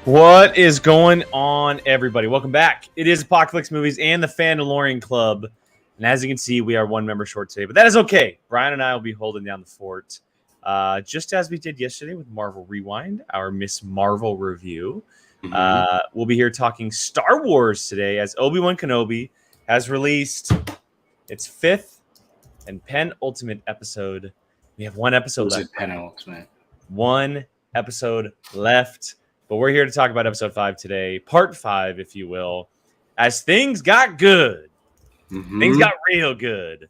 What is going on, everybody? Welcome back. It is Apocalypse Movies and the Fandalorian Club. And as you can see, we are one member short today, but that is okay. Brian and I will be holding down the fort, just as we did yesterday with Marvel Rewind, our Miss Marvel review. We'll be here talking Star Wars today as Obi-Wan Kenobi has released its fifth and penultimate episode. We have one episode left. Penultimate. One episode left. But we're here to talk about episode 5 today, part 5, if you will, as things got good. Things got real good.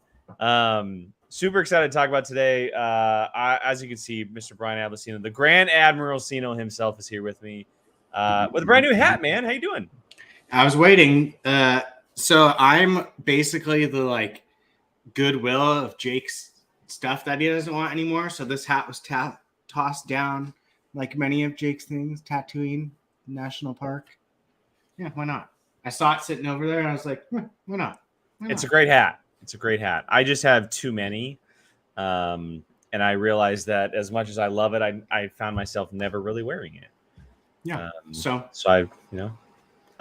Super excited to talk about today. As you can see, Mr. Brian Ablicino, the Grand Admiral Sino himself, is here with me with a brand new hat, man. How you doing? I was waiting. So I'm basically the goodwill of Jake's stuff that he doesn't want anymore. So this hat was tossed down. Like many of Jake's things, Tatooine National Park. Yeah, why not? I saw it sitting over there, and I was like, why not? It's a great hat. It's a great hat. I just have too many, and I realized that as much as I love it, I found myself never really wearing it. Yeah. So I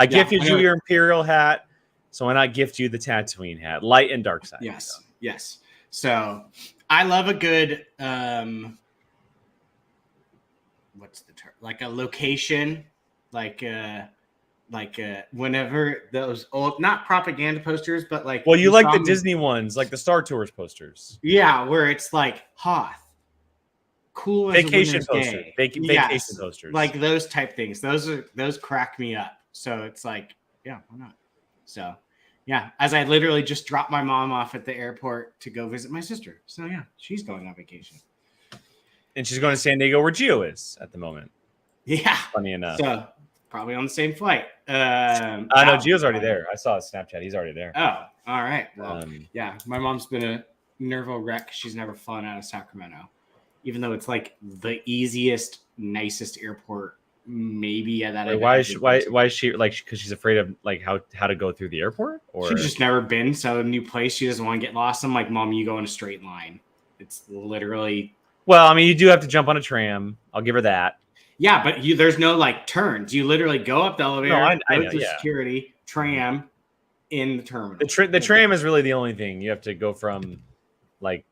gifted you your Imperial hat, so why not gift you the Tatooine hat, light and dark side? Yes. So I love a good. What's the term? Like a location, whenever those old, not propaganda posters, but you like the Disney ones, like the Star Tours posters. Yeah, where it's like Hoth, cool as vacation a posters, vacation posters, like those type things. Those crack me up. So it's like, yeah, why not? So yeah, as I literally just dropped my mom off at the airport to go visit my sister. So yeah, she's going on vacation. And she's going to San Diego, where Gio is at the moment. Yeah. Funny enough. So probably on the same flight. I know Gio's already there. I saw his Snapchat. He's already there. Oh, all right. Well, yeah. My mom's been a nervo wreck. She's never flown out of Sacramento, even though it's like the easiest, nicest airport maybe that. Wait, why is she like? Because she's afraid of like how to go through the airport, or she's just never been. So a new place, she doesn't want to get lost. I'm like, Mom, you go in a straight line. It's literally. Well, I mean, you do have to jump on a tram. I'll give her that. Yeah, but there's no turns. You literally go up the elevator, I go through security, tram, in the terminal. The tram is really the only thing. You have to go from the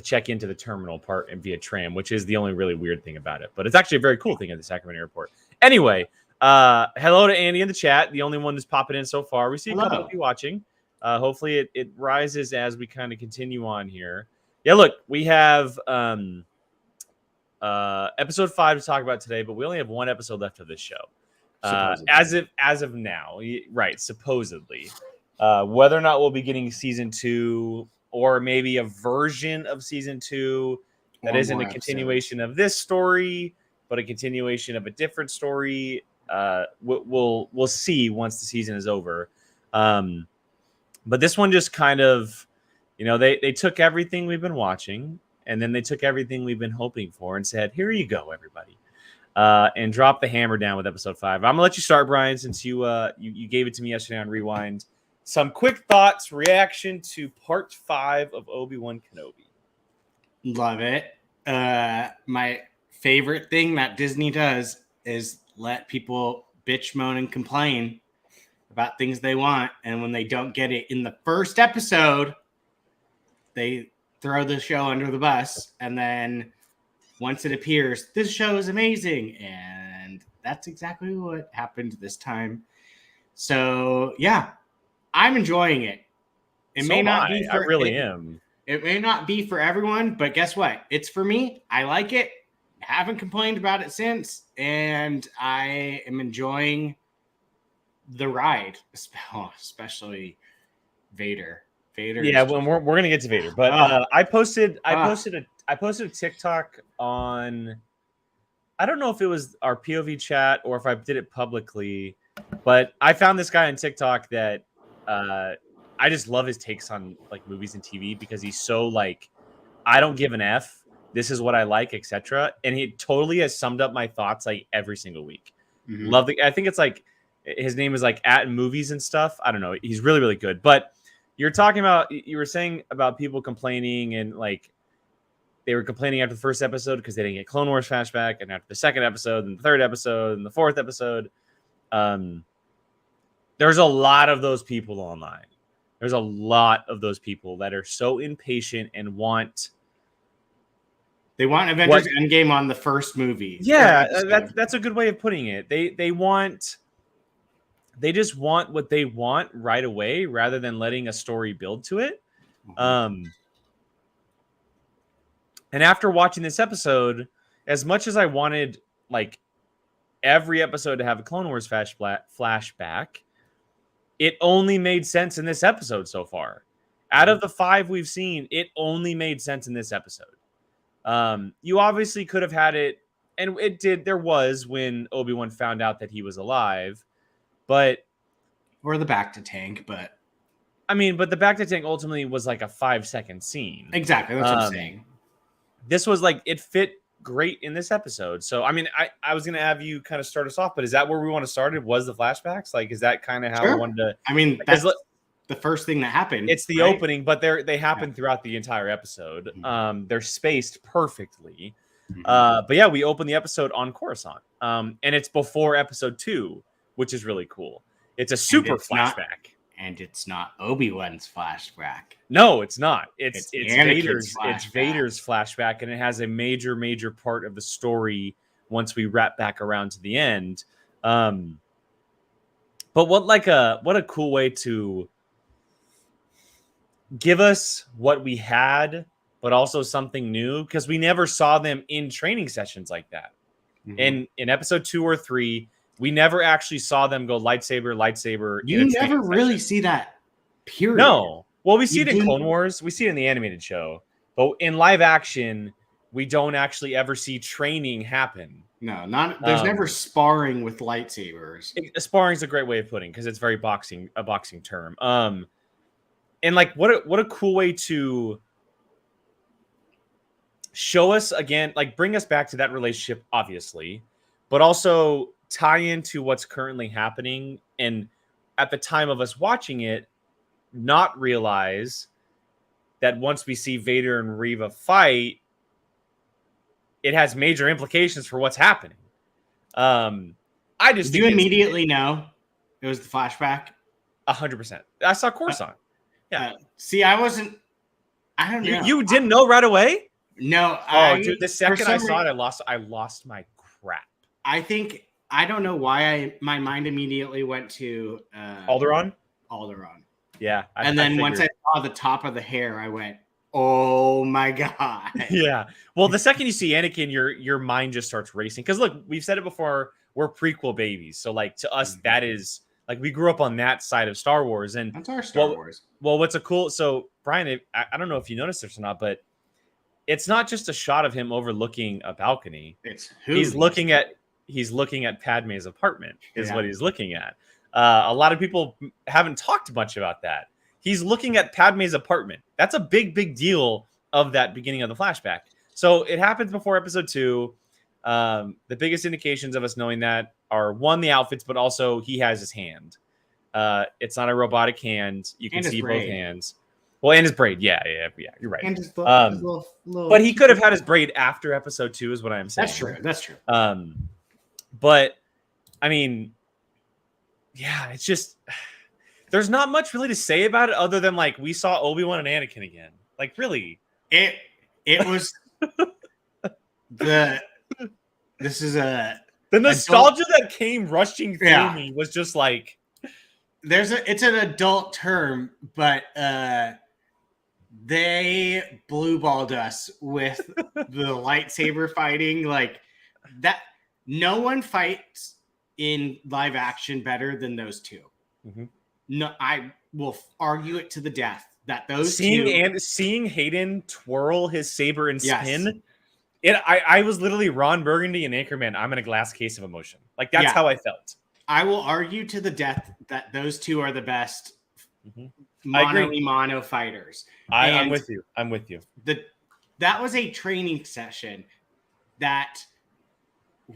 check-in to the terminal part and via tram, which is the only really weird thing about it. But it's actually a very cool thing at the Sacramento airport. Anyway, hello to Andy in the chat, the only one who's popping in so far. We see a couple of you watching. Hopefully it rises as we kind of continue on here. Yeah, look, we have episode 5 to talk about today, but we only have one episode left of this show. As of now, right? Supposedly, whether or not we'll be getting season 2 or maybe a version of season 2 that isn't a continuation of this story, but a continuation of a different story. We'll see once the season is over. But this one just kind of. They took everything we've been watching, and then they took everything we've been hoping for and said, here you go, everybody, and dropped the hammer down with episode 5. I'm going to let you start, Brian, since you gave it to me yesterday on Rewind. Some quick thoughts, reaction to part 5 of Obi-Wan Kenobi. Love it. My favorite thing that Disney does is let people bitch, moan, and complain about things they want, and when they don't get it in the first episode, they throw the show under the bus, and then once it appears, this show is amazing, and that's exactly what happened this time. So yeah, I'm enjoying it. It may not be for, I really am. It may not be for everyone, but guess what? It's for me. I like it. Haven't complained about it since, and I am enjoying the ride, especially Vader. Yeah, well, we're gonna get to Vader, but I posted a TikTok on. I don't know if it was our POV chat or if I did it publicly, but I found this guy on TikTok that I just love his takes on movies and TV because he's so I don't give an F. This is what I like, etc. And he totally has summed up my thoughts every single week. Mm-hmm. Love I think it's his name is at movies and stuff. I don't know. He's really, really good, but. You were saying about people complaining and they were complaining after the first episode because they didn't get Clone Wars flashback, and after the second episode, and the third episode, and the fourth episode, there's a lot of those people online. There's a lot of those people that are so impatient and want. They want Avengers Endgame on the first movie. Yeah, that's a good way of putting it. They just want what they want right away rather than letting a story build to it. And after watching this episode, as much as I wanted like every episode to have a Clone Wars flashback, it only made sense in this episode so far. Out of the 5 we've seen, it only made sense in this episode. You obviously could have had it, and it did. There was when Obi-Wan found out that he was alive, but or the back to tank. But I mean, but the back to tank ultimately was like a 5-second scene. Exactly, that's what I'm saying. This was like it fit great in this episode. So I mean, I was gonna have you kind of start us off, but is that where we want to start? It was the flashbacks. Like, is that kind of how we wanted to? I mean, that's the first thing that happened. It's the opening, but they happen throughout the entire episode. They're spaced perfectly. But yeah, we open the episode on Coruscant. And it's before episode 2, which is really cool. It's a super flashback. And it's not Obi-Wan's flashback. No, it's not. It's Vader's flashback. It's Vader's flashback, and it has a major part of the story once we wrap back around to the end. But what a cool way to give us what we had, but also something new, because we never saw them in training sessions like that. In episode 2 or 3, we never actually saw them go lightsaber. You never really see that, period. No. Well, we see it in Clone Wars. We see it in the animated show. But in live action, we don't actually ever see training happen. No, there's never sparring with lightsabers. Sparring is a great way of putting it, because it's very a boxing term. And like, what a cool way to show us again, like bring us back to that relationship, obviously, but also tie into what's currently happening. And at the time of us watching it, not realize that once we see Vader and Reva fight, it has major implications for what's happening. Did you immediately know it was the flashback? 100%. I saw Coruscant. Yeah. See, I don't know. You didn't know right away? No. Dude, the second I saw it, I lost my crap. I don't know why my mind immediately went to Alderaan. Yeah. Then once I saw the top of the hair, I went, oh my God. Yeah. Well, the second you see Anakin, your mind just starts racing. Because look, we've said it before, we're prequel babies. So like to us, that is like we grew up on that side of Star Wars. And that's our Star Wars. Well, what's a cool, so Brian, I don't know if you noticed this or not, but it's not just a shot of him overlooking a balcony. He's looking at Padme's apartment is what he's looking at. A lot of people haven't talked much about that. He's looking at Padme's apartment. That's a big deal of that beginning of the flashback. So it happens before episode 2. The biggest indications of us knowing that are, one, the outfits, but also he has his hand. It's not a robotic hand. You can see both hands. Well, and his braid. Yeah, you're right. And his little... But he could have had his braid after episode 2 is what I'm saying. That's true. But I mean, yeah, it's just there's not much really to say about it other than like we saw Obi-Wan and Anakin again. Like really, it was the nostalgia that came rushing through me was just like it's an adult term, but they blue balled us with the lightsaber fighting like that. No one fights in live action better than those two. No, I will argue it to the death that those seeing Hayden twirl his saber and spin. I was literally Ron Burgundy and Anchorman. I'm in a glass case of emotion. Like that's how I felt. I will argue to the death that those two are the best mono fighters. I'm with you. That was a training session that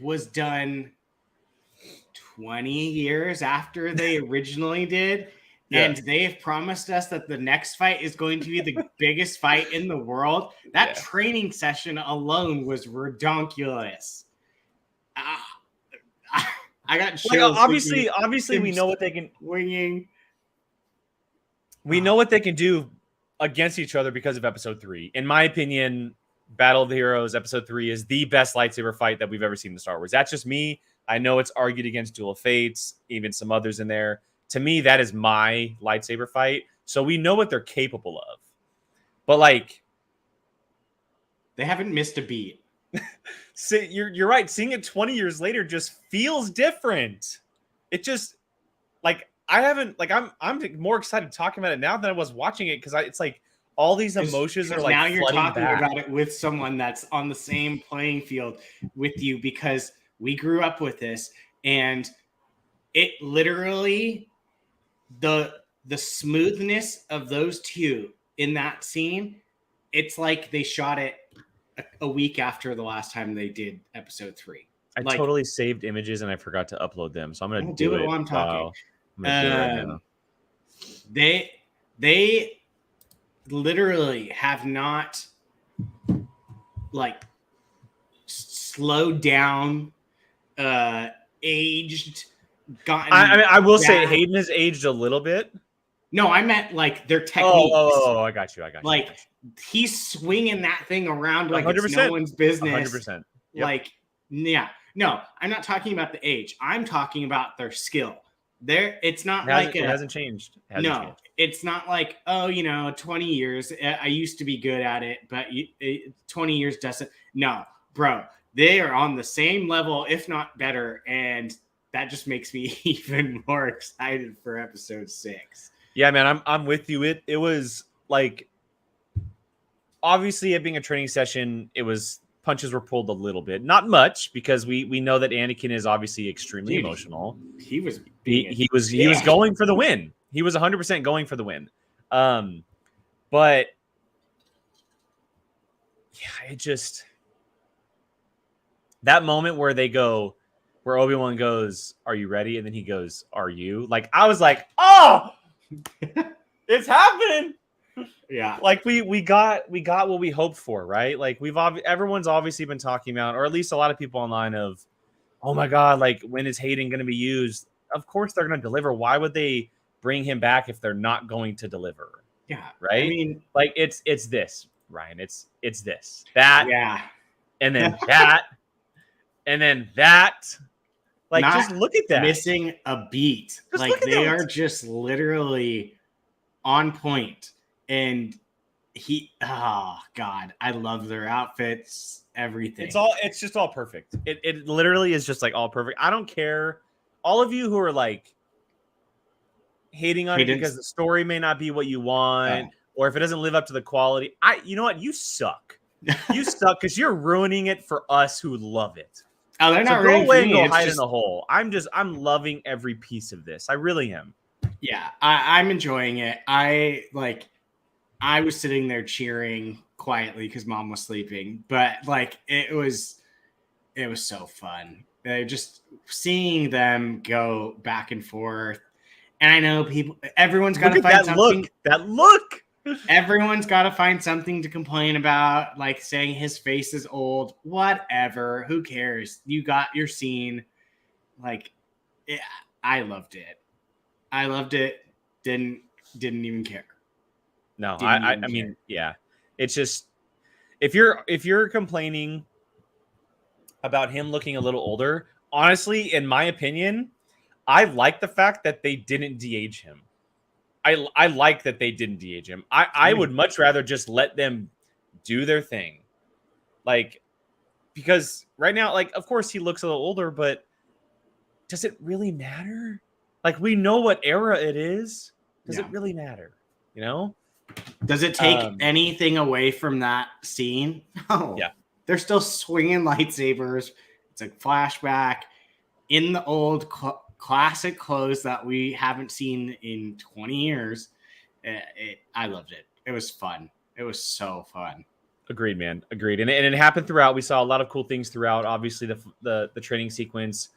was done 20 years after they originally did. And they have promised us that the next fight is going to be the biggest fight in the world. That training session alone was redonkulous. I got chills. Like, obviously, we know what they can. We know what they can do against each other because of Episode 3. In my opinion, Battle of the Heroes Episode 3 is the best lightsaber fight that we've ever seen in Star Wars. That's just me. I know it's argued against Duel of Fates, even some others in there. To me, that is my lightsaber fight. So we know what they're capable of. But like, they haven't missed a beat. You're right. Seeing it 20 years later just feels different. It just like I'm more excited talking about it now than I was watching it because it's like all these emotions are like now you're talking back. about it with someone that's on the same playing field with you because we grew up with this and it literally the smoothness of those two in that scene, it's like they shot it a week after the last time they did Episode 3. I totally saved images and I forgot to upload them, so I'm gonna do it while I'm talking. I'm gonna do it right now. They literally have not like slowed down, aged. I will say Hayden has aged a little bit. No, I meant like their techniques. I got you. Like he's swinging that thing around like 100%. It's no one's business. 100%. Yep. Like, yeah. No, I'm not talking about the age. I'm talking about their skill. It's not it hasn't changed. It's not like 20 years. I used to be good at it, but 20 years doesn't. No, bro, they are on the same level, if not better, and that just makes me even more excited for Episode 6. Yeah, man, I'm with you. It was like, obviously it being a training session, it was punches were pulled a little bit, not much, because we know that Anakin is obviously extremely emotional. He was he was going for the win. He was 100% going for the win. But yeah, it just that moment where Obi-Wan goes, "Are you ready?" And then he goes, "Are you?" Like I was like, "Oh, it's happening." Yeah, like we got what we hoped for, right? Like everyone's obviously been talking about, or at least a lot of people online, of, oh my god, like when is Hayden going to be used? Of course they're going to deliver. Why would they bring him back if they're not going to deliver? Yeah, right. I mean, like it's this, Ryan. It's this, that, yeah, and then that, and then that. Like, just look at that. Missing a beat. Like they are just literally on point. And God, I love their outfits, everything. It's just all perfect. It literally is just like all perfect. I don't care. All of you who are like hating on it because the story may not be what you want, or if it doesn't live up to the quality. You know what? You suck. You suck because you're ruining it for us who love it. Oh, they're not ruining it. Go away and go hide in the hole. I'm loving every piece of this. I really am. Yeah, I'm enjoying it. I was sitting there cheering quietly because Mom was sleeping, but like it was so fun. Just seeing them go back and forth, and I know everyone's got to find something. That look. Everyone's got to find something to complain about, like saying his face is old. Whatever, who cares? You got your scene. Like, I loved it. Didn't even care. No, I mean, yeah. It's just if you're complaining about him looking a little older, honestly, in my opinion, I like the fact that they didn't de-age him. I like that they didn't de-age him. I would much rather just let them do their thing. Like, because right now, like, of course he looks a little older, but does it really matter? Like, we know what era it is. Does it really matter? You know? Does it take anything away from that scene? No. Yeah. They're still swinging lightsabers. It's a flashback in the old classic clothes that we haven't seen in 20 years. I loved it. It was fun. It was so fun. Agreed, man. Agreed. And it happened throughout. We saw a lot of cool things throughout. Obviously, the training sequence.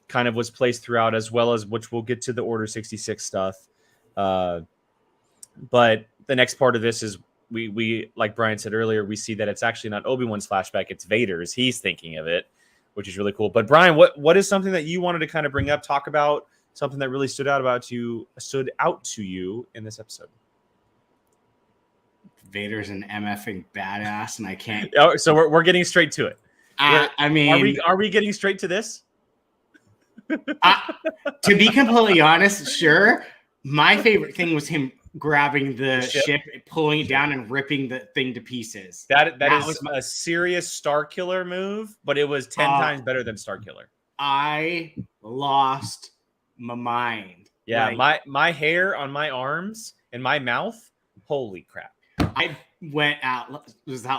kind of was placed throughout, as well as which we'll get to the Order 66 stuff. But the next part of this is we like Brian said earlier, we see that it's actually not Obi-Wan's flashback, it's Vader's. He's thinking of it, which is really cool. But Brian, what is something that you wanted to kind of bring up, talk about, something that really stood out to you in this episode? Vader's an MFing badass, and I can't. Oh, so we're getting straight to it. I mean, are we getting straight to this? To be completely honest, sure. My favorite thing was him grabbing the ship, pulling it down, and ripping the thing to pieces. That is a serious Star Killer move, but it was 10 times better than Star Killer. I lost my mind. Yeah, like, my hair on my arms and my mouth. Holy crap! I went out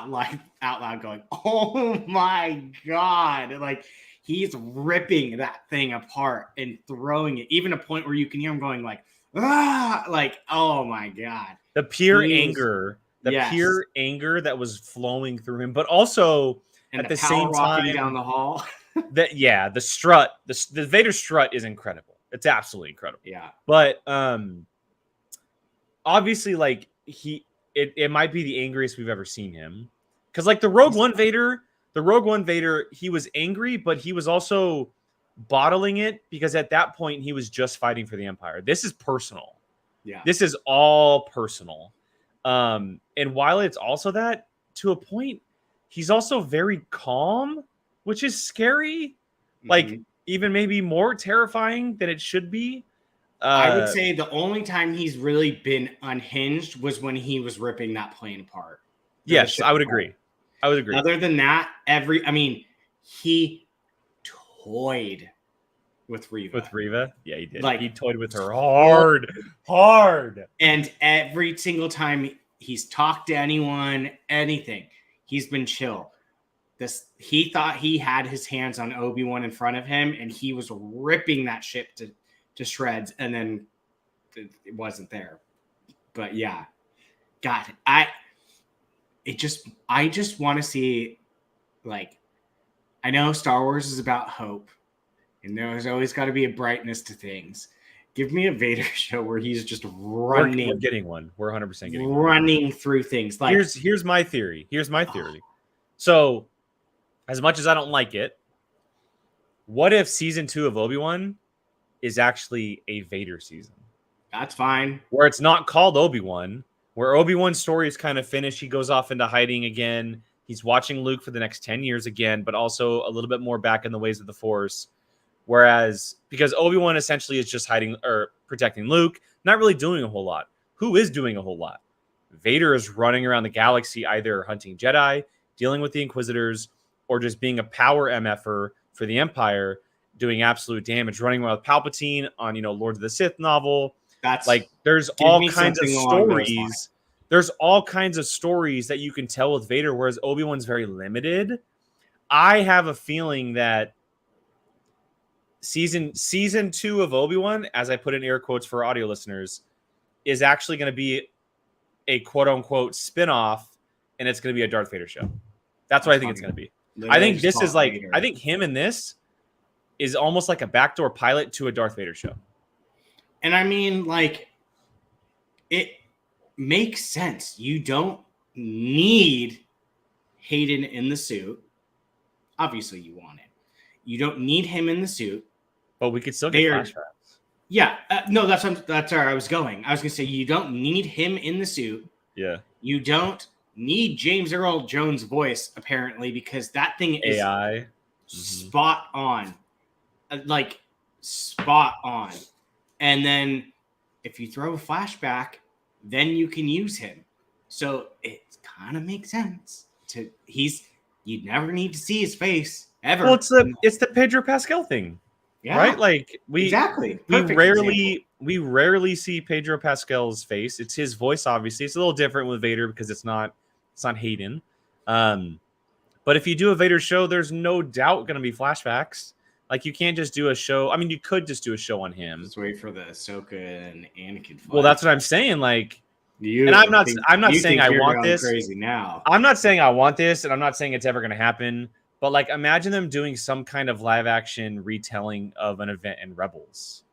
loud going, "Oh my god!" Like, he's ripping that thing apart and throwing it, even a point where you can hear him going like, "Ah!" Like, oh my god! The pure anger that was flowing through him, but also at the same time down the hall. The strut, the Vader strut is incredible. It's absolutely incredible. Yeah, but obviously, like it might be the angriest we've ever seen him, because like the Rogue One Vader, he was angry, but he was also bottling it, because at that point he was just fighting for the Empire. This is personal. Yeah, this is all personal. And while it's also that, to a point, he's also very calm, which is scary. Like, even maybe more terrifying than it should be. I would say the only time he's really been unhinged was when he was ripping that plane apart. Yes, I would agree. Other than that, he toyed with Reva. Yeah, he did. Like, he toyed with her hard. And every single time he's talked to anyone, anything, he's been chill. He thought he had his hands on Obi-Wan in front of him, and he was ripping that ship to shreds, and then it wasn't there. But yeah, God, I just want to see, like, I know Star Wars is about hope, and there's always got to be a brightness to things. Give me a Vader show where he's just running. We're getting one. We're 100% getting running through things. Like, here's my theory. So, as much as I don't like it, what if season 2 of Obi-Wan is actually a Vader season? That's fine. Where it's not called Obi-Wan, where Obi-Wan's story is kind of finished. He goes off into hiding again. He's watching Luke for the next 10 years again, but also a little bit more back in the ways of the Force. Whereas, because Obi-Wan essentially is just hiding or protecting Luke, not really doing a whole lot. Who is doing a whole lot? Vader is running around the galaxy, either hunting Jedi, dealing with the Inquisitors, or just being a power MFer for the Empire, doing absolute damage, running around with Palpatine on, Lord of the Sith novel. That's like, there's all kinds of stories. There's all kinds of stories that you can tell with Vader, whereas Obi-Wan's very limited. I have a feeling that season 2 of Obi-Wan, as I put in air quotes for audio listeners, is actually going to be a quote unquote spin-off, and it's going to be a Darth Vader show. That's what I think it's going to be. I think this is like Vader. I think him in this is almost like a backdoor pilot to a Darth Vader show. And I mean, like, it makes sense. You don't need Hayden in the suit. Obviously, you want it. You don't need him in the suit. But we could still get flashbacks. Yeah. No, that's where I was going. I was going to say, you don't need him in the suit. Yeah. You don't need James Earl Jones' voice, apparently, because that thing is AI. Spot on. Like, spot on. And then if you throw a flashback, then you can use him. So it kind of makes sense. You'd never need to see his face ever. Well, it's the Pedro Pascal thing. Yeah. Right? Like, we rarely see Pedro Pascal's face. It's his voice, obviously. It's a little different with Vader because it's not Hayden. But if you do a Vader show, there's no doubt going to be flashbacks. Like, you can't just do a show. I mean, you could just do a show on him. Just wait for the Ahsoka and Anakin fight. Well, that's what I'm saying. Like, and I'm not saying I want this. Crazy now. I'm not saying I want this, and I'm not saying it's ever going to happen. But like, imagine them doing some kind of live action retelling of an event in Rebels,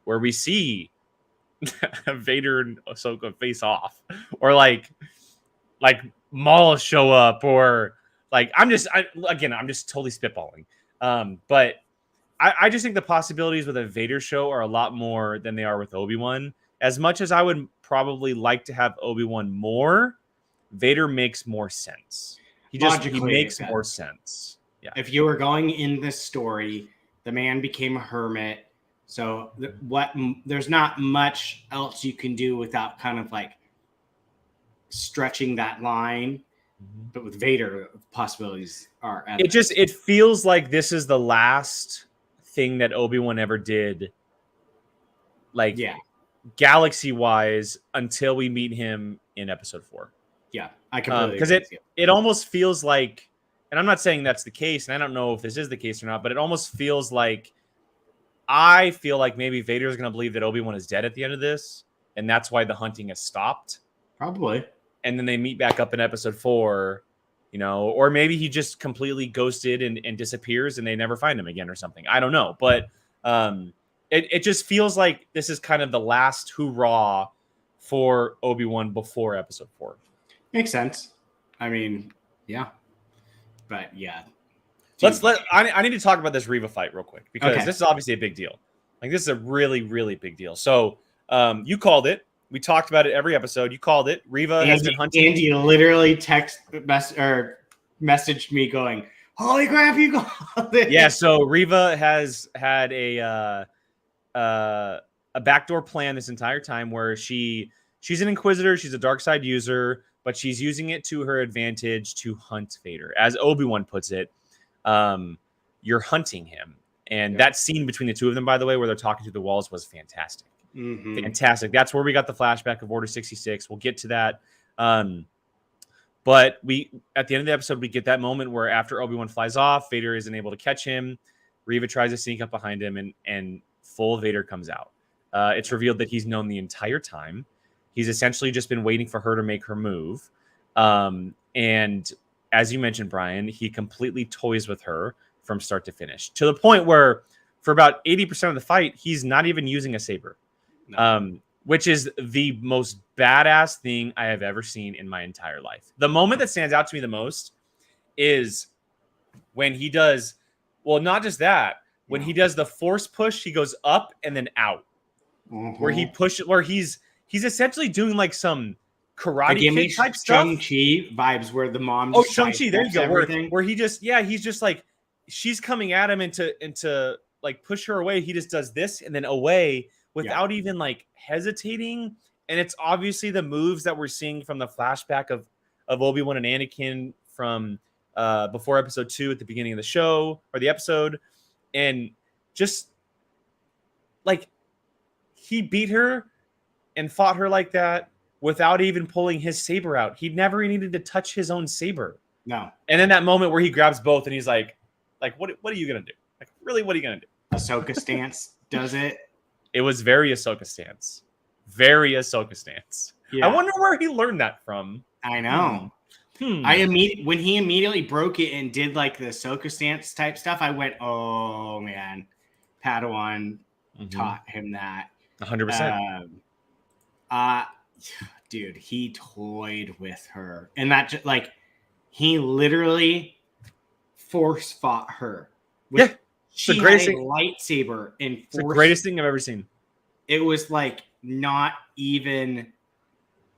where we see Vader and Ahsoka face off, or like Maul show up, or like I'm just totally spitballing. But I just think the possibilities with a Vader show are a lot more than they are with Obi-Wan. As much as I would probably like to have Obi-Wan more, Vader makes more sense. He makes more sense. Yeah. If you were going in this story, the man became a hermit. So there's not much else you can do without kind of like stretching that line. Mm-hmm. But with Vader, possibilities are endless. It feels like this is the last thing that Obi-Wan ever did, like galaxy-wise, until we meet him in Episode 4. Yeah, I completely because it almost feels like, and I'm not saying that's the case, and I don't know if this is the case or not, but it almost feels like I feel like maybe Vader is going to believe that Obi-Wan is dead at the end of this, and that's why the hunting has stopped. Probably. And then they meet back up in Episode 4, or maybe he just completely ghosted and disappears and they never find him again or something. I don't know. But it just feels like this is kind of the last hurrah for Obi-Wan before Episode 4. Makes sense. I mean, yeah. But yeah. I need to talk about this Reva fight real quick, because this is obviously a big deal. Like, this is a really, really big deal. So you called it. We talked about it every episode. You called it. Reva has been hunting. Andy literally messaged me going, "Holy crap, you called it!" Yeah. So Reva has had a backdoor plan this entire time, where she's an Inquisitor. She's a dark side user, but she's using it to her advantage to hunt Vader. As Obi-Wan puts it, you're hunting him. And that scene between the two of them, by the way, where they're talking through the walls, was fantastic. Mm-hmm. Fantastic. That's where we got the flashback of Order 66. We'll get to that. But at the end of the episode, we get that moment where after Obi-Wan flies off, Vader isn't able to catch him. Reva tries to sneak up behind him, and full Vader comes out. It's revealed that he's known the entire time. He's essentially just been waiting for her to make her move. And as you mentioned, Brian, he completely toys with her from start to finish, to the point where for about 80% of the fight, he's not even using a saber. No. Which is the most badass thing I have ever seen in my entire life. The moment that stands out to me the most is when he does, well, not just that, when he does the force push, he goes up and then out. Mm-hmm. Where he's essentially doing like some karate kid type stuff. Shang-Chi vibes, where the mom just Shang-Chi, there you go. Where he just, he's just like, she's coming at him into like push her away. He just does this and then away without even like hesitating. And it's obviously the moves that we're seeing from the flashback of Obi-Wan and Anakin from before Episode 2 at the beginning of the show or the episode. And just like, he beat her and fought her like that without even pulling his saber out. He never needed to touch his own saber. No. And then that moment where he grabs both and he's like, what are you going to do? Like, really, what are you going to do? Ahsoka stance does it. It was very Ahsoka stance. Very Ahsoka stance. Yeah. I wonder where he learned that from. I know. When he immediately broke it and did like the Ahsoka stance type stuff, I went, oh man, Padawan taught him that. 100%. Dude, he toyed with her, and that just like he literally force fought her. She had a lightsaber and it's the greatest thing I've ever seen. It was like not even.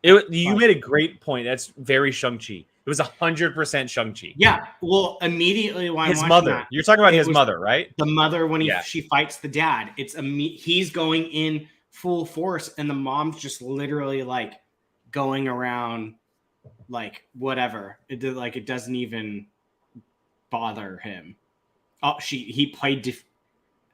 You made a great point. That's very Shang-Chi. It was 100% Shang-Chi. Yeah. Well, immediately when his mother. You're talking about his mother, right? The mother when she fights the dad. He's going in full force, and the mom's just literally like going around like whatever. It doesn't even bother him. Oh, he played.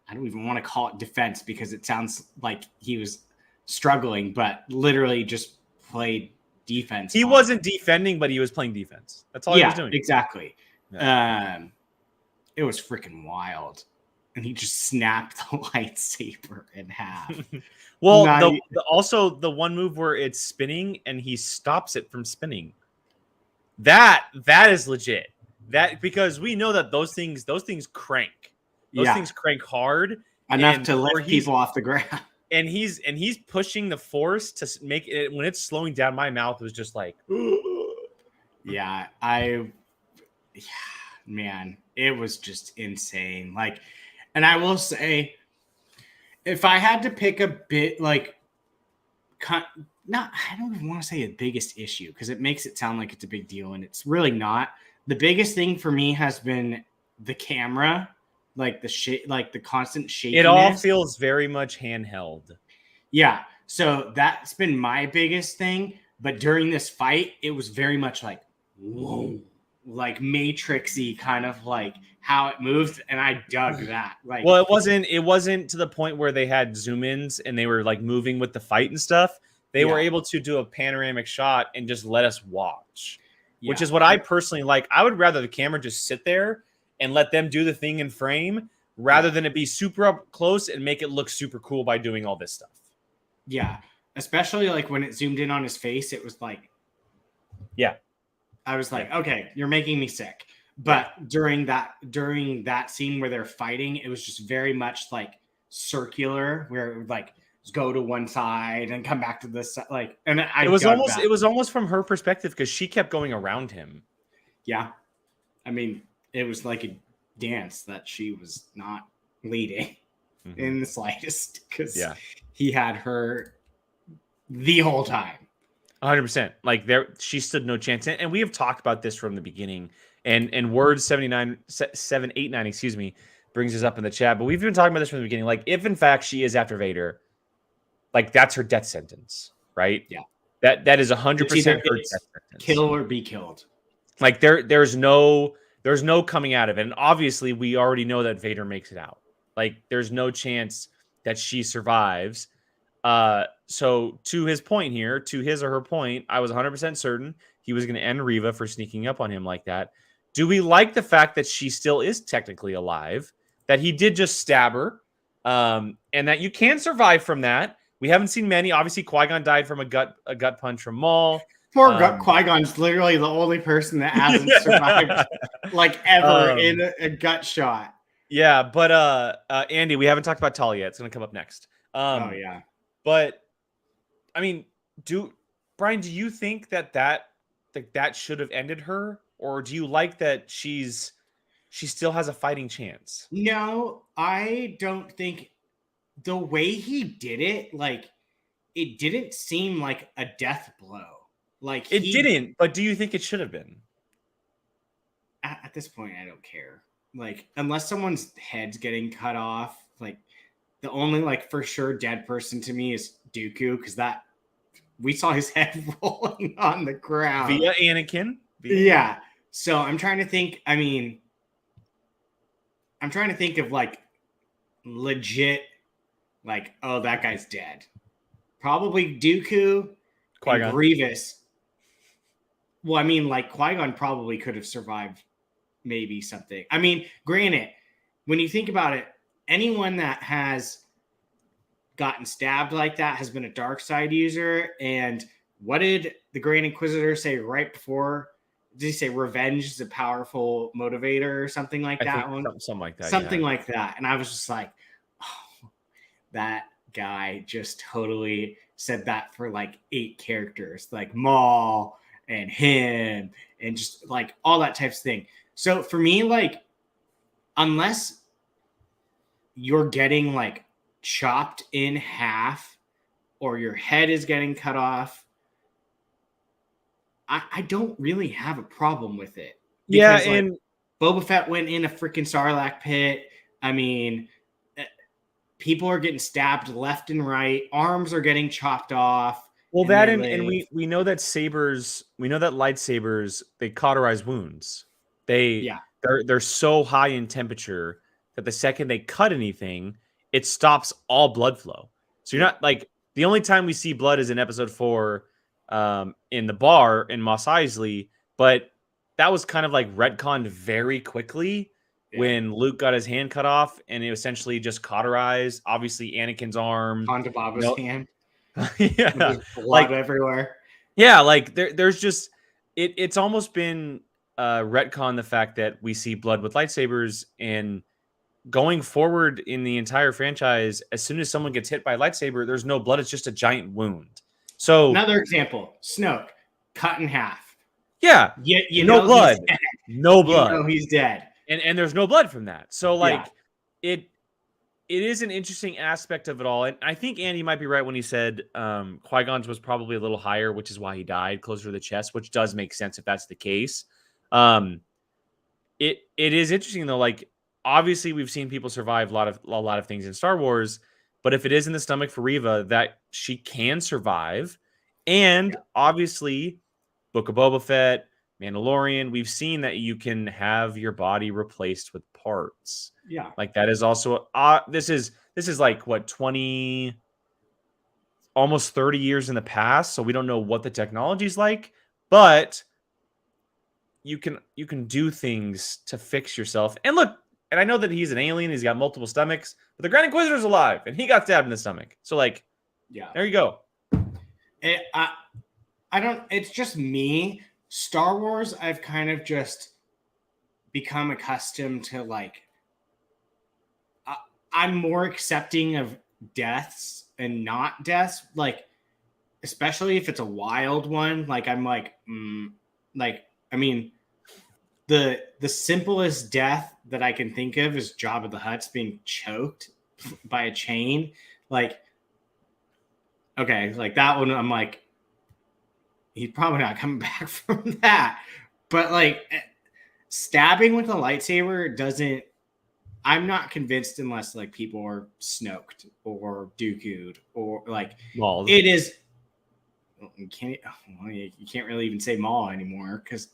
I don't even want to call it defense because it sounds like he was struggling, but literally just played defense. He wasn't defending, but he was playing defense. That's all he was doing. Exactly. Yeah. It was freaking wild, and he just snapped the lightsaber in half. Well, also the one move where it's spinning and he stops it from spinning. That is legit. That because we know that those things crank. Those Yeah, things crank hard enough and to where lift people off the ground. and he's pushing the force to make it when it's slowing down. My mouth was just like, Yeah, man, it was just insane. Like, and I will say, if I had to pick a bit, like, not, I don't even want to say a biggest issue because it makes it sound like it's a big deal, and it's really not. The biggest thing for me has been the camera, like like the constant shakiness. it all feels very much handheld. Yeah, so that's been my biggest thing. But during this fight, it was very much like, whoa, like Matrixy, kind of like how it moved, and I dug that. Like, well, it wasn't to the point where they had zoom ins and they were like moving with the fight and stuff. They were able to do a panoramic shot and just let us watch, which is what I personally like. I would rather the camera just sit there and let them do the thing in frame rather than it be super up close and make it look super cool by doing all this stuff. Yeah, especially like when it zoomed in on his face, it was like, I was like, okay, you're making me sick. But during that scene where they're fighting, it was just very much like circular, where it would like go to one side and come back to this side. Like, and it was almost from her perspective because she kept going around him. Yeah, I mean, it was like a dance that she was not leading in the slightest because he had her the whole time. 100%. Like she stood no chance. And we have talked about this from the beginning. And word 789, excuse me, brings us up in the chat. But we've been talking about this from the beginning. Like, if in fact she is after Vader, like that's her death sentence, right? Yeah. That is 100% her death sentence. Kill or be killed. Like there's no coming out of it. And obviously we already know that Vader makes it out. Like there's no chance that she survives. So to his point here, to his or her point, I was 100% certain he was going to end Reva for sneaking up on him like that. Do we like the fact that she still is technically alive, that he did just stab her, and that you can survive from that? We haven't seen many. Obviously, Qui-Gon died from a gut punch from Maul. Poor Qui-Gon's literally the only person that hasn't survived like ever in a gut shot. Yeah, but Andy, we haven't talked about Talia yet. It's going to come up next. Oh yeah. But I mean, Brian, do you think that should have ended her, or do you like that she still has a fighting chance? No, I don't think the way he did it, like it didn't seem like a death blow. Like it didn't, but do you think it should have been? At this point, I don't care. Like, unless someone's head's getting cut off, like the only like for sure dead person to me is Dooku, because that we saw his head rolling on the ground via Anakin. Yeah. So I'm trying to think. I mean, I'm trying to think of like legit, like, oh, that guy's dead. Probably Dooku, Qui-Gon. and Grievous. Well, I mean, like Qui-Gon probably could have survived maybe something. I mean, granted, when you think about it, anyone that has gotten stabbed like that has been a dark side user. And what did the Grand Inquisitor say right before? Did he say revenge is a powerful motivator or something like that? Something like that. Something like that. And I was just like, oh, that guy just totally said that for like 8 characters, like Maul and him and just like all that types of thing. So for me, like, unless you're getting like chopped in half or your head is getting cut off, I don't really have a problem with it. Because, yeah, and Boba Fett went in a freaking Sarlacc pit. I mean, people are getting stabbed left and right. Arms are getting chopped off. Well, that and we know that lightsabers, they cauterize wounds. They're so high in temperature that the second they cut anything, it stops all blood flow. So you're not like, the only time we see blood is in episode 4 in the bar in Mos Eisley, but that was kind of like retconned very quickly when Luke got his hand cut off, and it essentially just cauterized. Obviously, Anakin's arm onto Baba's hand. Yeah, blood everywhere. Yeah, like there's just it's almost been retcon the fact that we see blood with lightsabers, and going forward in the entire franchise, as soon as someone gets hit by a lightsaber, there's no blood. It's just a giant wound. So another example, Snoke, cut in half. Yeah. You no know blood. No blood. You know he's dead. And there's no blood from that. So like it is an interesting aspect of it all. And I think Andy might be right when he said Qui-Gon's was probably a little higher, which is why he died closer to the chest, which does make sense if that's the case. It is interesting though, like obviously we've seen people survive a lot of things in Star Wars, but if it is in the stomach for Reva, that she can survive. And obviously Book of Boba Fett, Mandalorian, we've seen that you can have your body replaced with parts. Yeah. Like that is also this is like what, 20 almost 30 years in the past, so we don't know what the technology's like, but you can do things to fix yourself. And look, and I know that he's an alien, he's got multiple stomachs, but the Grand Inquisitor's alive and he got stabbed in the stomach. So like, yeah. There you go. I don't, it's just me. Star Wars, I've kind of just become accustomed to like, I'm more accepting of deaths and not deaths. Like, especially if it's a wild one, like I'm like, I mean, the simplest death that I can think of is Jabba the Hutt's being choked by a chain. Like, okay, like that one, I'm like, he's probably not coming back from that. But like stabbing with a lightsaber doesn't, I'm not convinced unless like people are Snoked or Dooku'd or like Mauled. It is, you can't really even say Maul anymore because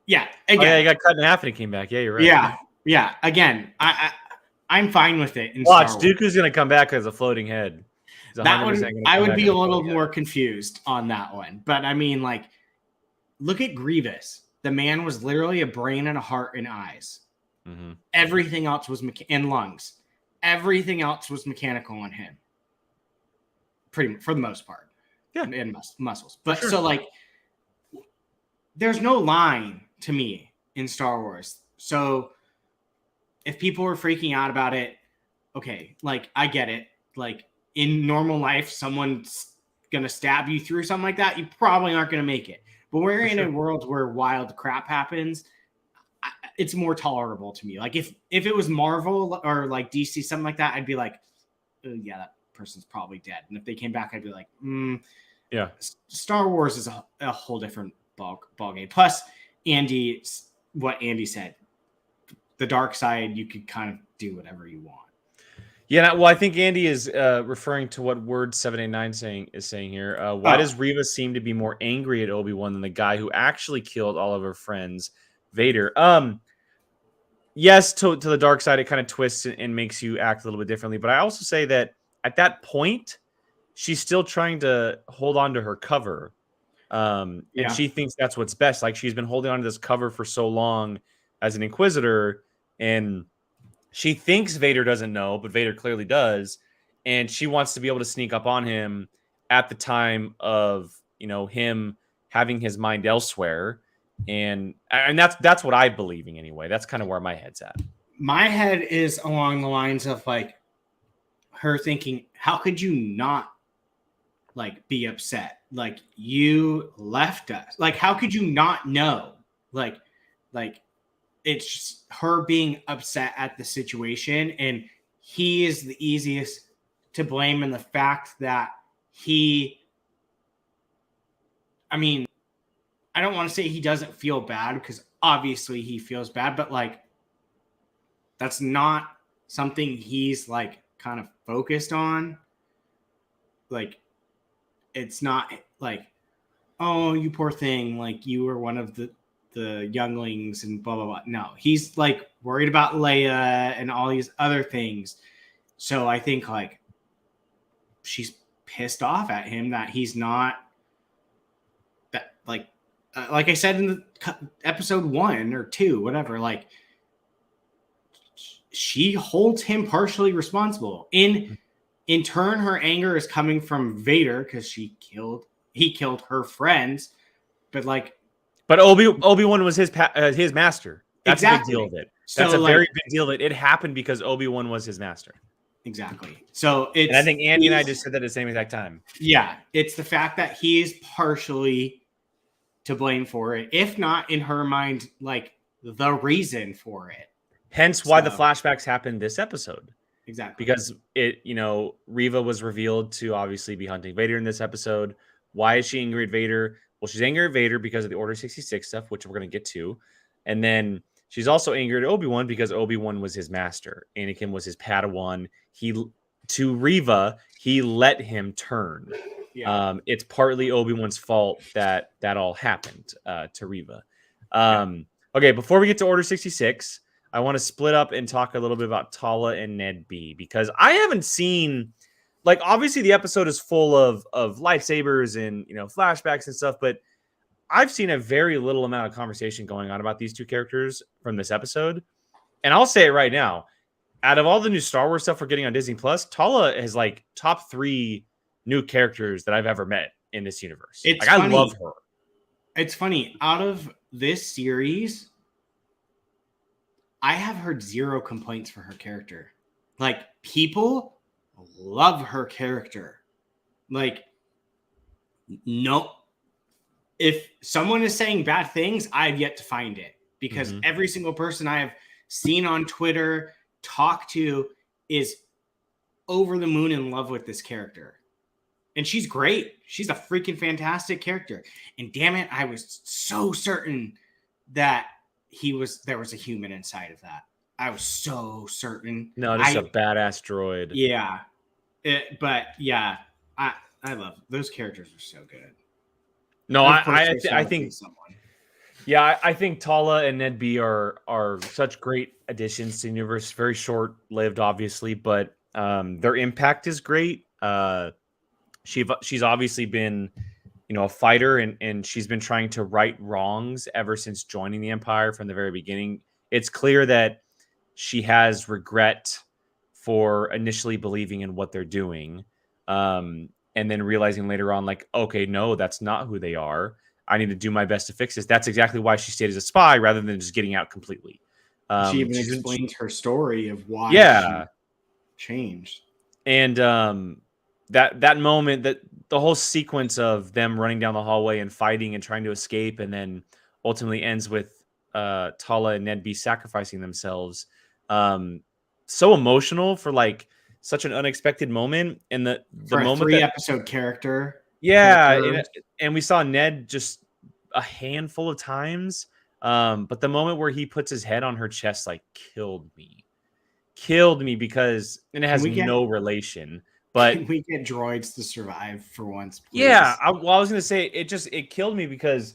again, he got cut in half and he came back. Yeah, you're right. Yeah. Again, I'm fine with it. Watch, Dooku's gonna come back as a floating head. That one, I would be a little more confused on that one. But I mean, like, look at Grievous. The man was literally a brain and a heart and eyes. Mm-hmm. Everything else was and lungs. Everything else was mechanical on him. Pretty for the most part. Yeah, and muscles. But sure. So like, there's no line to me in Star Wars. So if people are freaking out about it, okay, like I get it. Like in normal life, someone's gonna stab you through something like that. You probably aren't gonna make it. But we're in a world where wild crap happens. It's more tolerable to me. Like if it was Marvel or like DC, something like that, I'd be like, oh, yeah, that person's probably dead. And if they came back, I'd be like, yeah. Star Wars is a whole different ball game. Plus, what Andy said, the dark side, you could kind of do whatever you want. Yeah, well, I think Andy is referring to what Word 789 is saying here. Why does Reva seem to be more angry at Obi-Wan than the guy who actually killed all of her friends, Vader? Yes, to the dark side, it kind of twists and makes you act a little bit differently. But I also say that at that point, she's still trying to hold on to her cover. And she thinks that's what's best. Like she's been holding on to this cover for so long as an Inquisitor, and she thinks Vader doesn't know, but Vader clearly does. And she wants to be able to sneak up on him at the time of, him having his mind elsewhere. And that's what I'm believing anyway. That's kind of where my head's at. My head is along the lines of like her thinking, how could you not like be upset? Like you left us. Like, how could you not know? Like it's just her being upset at the situation, and he is the easiest to blame in the fact that I don't want to say he doesn't feel bad because obviously he feels bad, but like that's not something he's like kind of focused on. Like it's not like, oh, you poor thing, like you were one of the younglings and blah blah blah. No, he's like worried about Leia and all these other things. So I think like she's pissed off at him that he's not that like I said in the episode 1 or 2, whatever, like she holds him partially responsible. In turn, her anger is coming from Vader because he killed her friends, but But Obi-Wan was his master. That's a big deal of it. That's So, a very big deal that it happened because Obi-Wan was his master. Exactly. So and I think Andy and I just said that at the same exact time. Yeah, it's the fact that he's partially to blame for it, if not in her mind, like the reason for it. Hence why the flashbacks happened this episode. Exactly. Because Reva was revealed to obviously be hunting Vader in this episode. Why is she angry at Vader? Well, she's angry at Vader because of the Order 66 stuff, which we're going to get to. And then she's also angry at Obi-Wan because Obi-Wan was his master. Anakin was his Padawan. To Reva, he let him turn. Yeah. It's partly Obi-Wan's fault that all happened to Reva. Okay, before we get to Order 66, I want to split up and talk a little bit about Tala and Ned B, because I haven't seen, obviously the episode is full of lightsabers and, flashbacks and stuff, but I've seen a very little amount of conversation going on about these two characters from this episode. And I'll say it right now, out of all the new Star Wars stuff we're getting on Disney Plus, Tala is top 3 new characters that I've ever met in this universe. I love her. It's funny. Out of this series, I have heard 0 complaints for her character. People love her character. No. If someone is saying bad things, I've yet to find it. Because every single person I have seen on Twitter, talked to, is over the moon in love with this character. And she's great. She's a freaking fantastic character. And damn it, I was so certain that there was a human inside of that. I was so certain. No, just a badass droid. Yeah. I love those characters are so good. No, I think someone. Yeah, I think Tala and Ned B are such great additions to the universe. Very short-lived, obviously, but their impact is great. She's obviously been a fighter, and she's been trying to right wrongs ever since joining the Empire from the very beginning. It's clear that she has regret for initially believing in what they're doing, and then realizing later on, okay, no, that's not who they are. I need to do my best to fix this. That's exactly why she stayed as a spy rather than just getting out completely. She even explains her story of why she changed. And that moment, that the whole sequence of them running down the hallway and fighting and trying to escape, and then ultimately ends with Tala and Ned B sacrificing themselves. So emotional for such an unexpected moment. And the moment 3-episode character. Yeah, and we saw Ned just a handful of times. But the moment where he puts his head on her chest killed me because, and it has no relation. But can we get droids to survive for once, please? Yeah, I was gonna say it killed me because,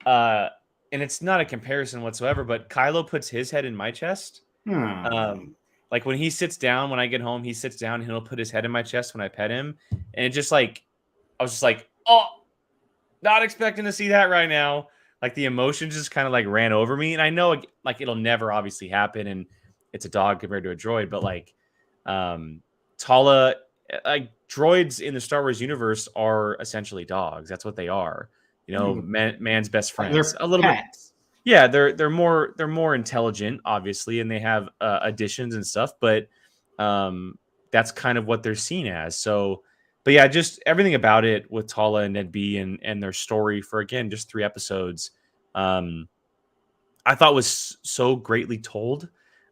and it's not a comparison whatsoever. But Kylo puts his head in my chest. When he sits down, when I get home, he sits down and he'll put his head in my chest when I pet him, and it just I was just oh, not expecting to see that right now. The emotions just kind of ran over me, and I know it'll never obviously happen, and it's a dog compared to a droid, but Tala. Droids in the Star Wars universe are essentially dogs. That's what they are. Man's best friends. They're a little pets. bit. Yeah, they're more intelligent, obviously, and they have additions and stuff. But that's kind of what they're seen as. So, but yeah, just everything about it with Tala and Ned B and their story for, again, just 3 episodes, I thought was so greatly told.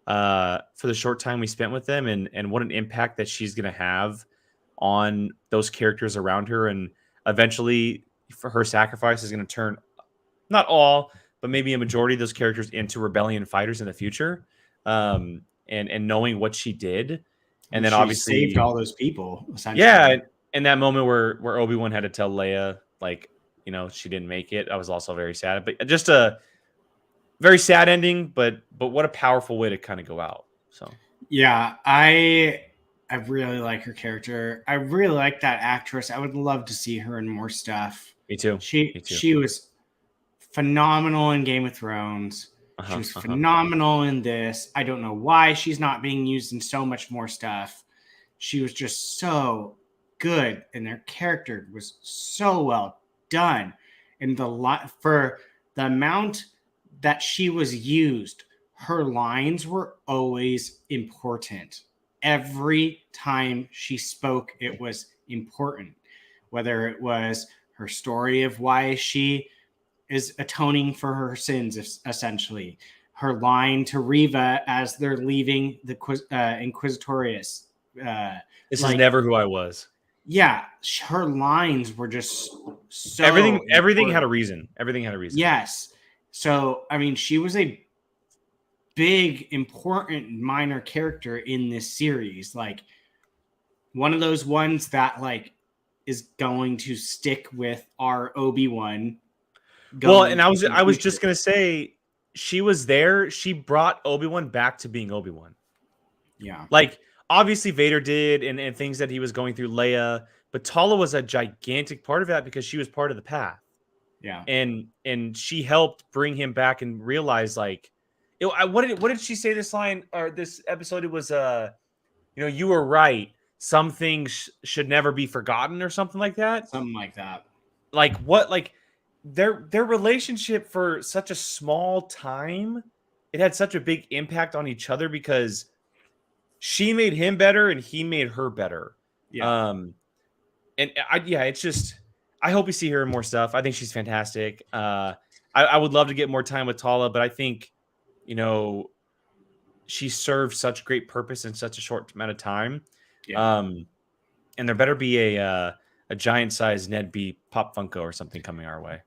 For the short time we spent with them, and what an impact that she's going to have on those characters around her. And eventually for her sacrifice is going to turn not all, but maybe a majority of those characters into rebellion fighters in the future. And knowing what she did. And then obviously saved all those people. Yeah. And that moment where Obi-Wan had to tell Leia, she didn't make it. I was also very sad, but just a very sad ending, but what a powerful way to kind of go out. So yeah, I really like her character. I really like that actress. I would love to see her in more stuff. Me too. She was phenomenal in Game of Thrones. She was phenomenal in this. I don't know why she's not being used in so much more stuff. She was just so good, and their character was so well done. And for the amount that she was used, her lines were always important. Every time she spoke, it was important. Whether it was her story of why she is atoning for her sins, essentially. Her line to Reva as they're leaving the Inquisitorius. This is never who I was. Yeah, her lines were just so everything important. had a reason. Everything had a reason. Yes. So, I mean, she was a big, important, minor character in this series. Like, one of those ones that, like, is going to stick with our Obi-Wan. Well, and I was just going to say, she was there. She brought Obi-Wan back to being Obi-Wan. Yeah. Like, obviously Vader did, and things that he was going through, Leia, but Tala was a gigantic part of that because she was part of the path. Yeah. And she helped bring him back and realize, like, what did she say this line or this episode? It was, you were right. Some things should never be forgotten or something like that. Something like that. Like what? Like their relationship for such a small time, it had such a big impact on each other because she made him better and he made her better. Yeah. It's just, I hope we see her in more stuff. I think she's fantastic. I would love to get more time with Tala, but I think, she served such great purpose in such a short amount of time. Yeah. And there better be a giant size Ned B Pop Funko or something coming our way.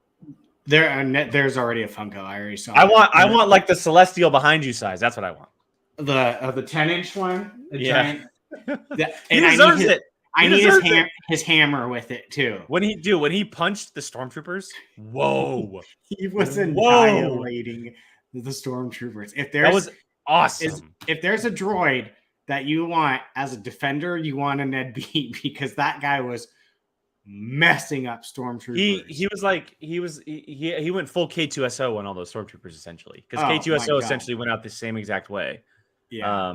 There's already a Funko. I already saw. I want like the Celestial behind you size. That's what I want. The 10-inch one. Giant. He deserves it. I need his hammer with it too. When he punched the stormtroopers, whoa, he was annihilating the stormtroopers. That was awesome. If there's a droid that you want as a defender, you want a Ned B, because that guy was messing up stormtroopers. He went full K2SO on all those stormtroopers essentially, because K2SO essentially went out the same exact way. Yeah.